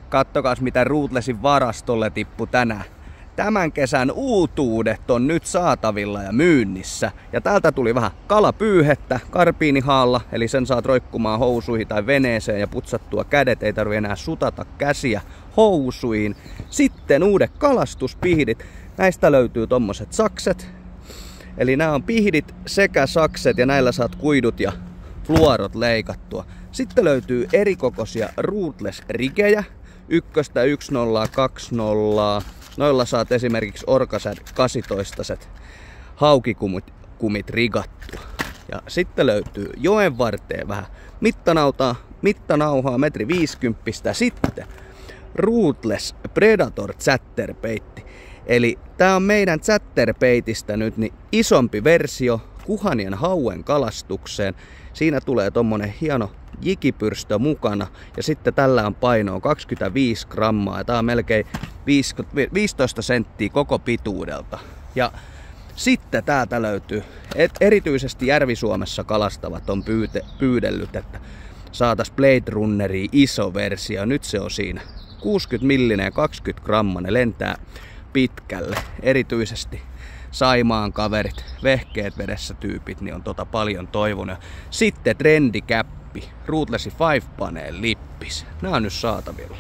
Kattokas mitä Ruthlessin varastolle tippu tänään. Tämän kesän uutuudet on nyt saatavilla ja myynnissä. Ja täältä tuli vähän kalapyyhettä karbiinihaalla, eli sen saat roikkumaan housuihin tai veneeseen ja putsattua kädet. Ei tarvi enää sutata käsiä housuihin. Sitten uudet kalastuspihdit. Näistä löytyy tommoset sakset. Eli nämä on pihdit sekä sakset ja näillä saat kuidut ja fluorot leikattua. Sitten löytyy erikokoisia Ruthless-rigejä. 1, 1.0, 2.0. Noilla saat esimerkiksi Orcasad 18 haukikumit rigattua. Ja sitten löytyy joen varteen vähän mittanauhaa 1,50 m. Sitten Ruthless Predator Chatterbait. Eli tää on meidän chatterbaitistä nyt niin isompi versio kuhanien hauen kalastukseen. Siinä tulee tommonen hieno jikipyrstö mukana ja sitten tällä on painoa 25 grammaa ja tää on melkein 15 senttiä koko pituudelta. Ja sitten täältä löytyy, erityisesti Järvi-Suomessa kalastavat on pyydellyt, että saatais Blade Runneriin iso versio. Nyt se on siinä 60 millinen ja 20 grammaa, ne lentää pitkälle. Erityisesti Saimaan kaverit, vehkeet vedessä tyypit, niin on paljon toivonut. Sitten trendikäppi, Ruthlessin 5 Panel lippis. Nää on nyt saatavilla.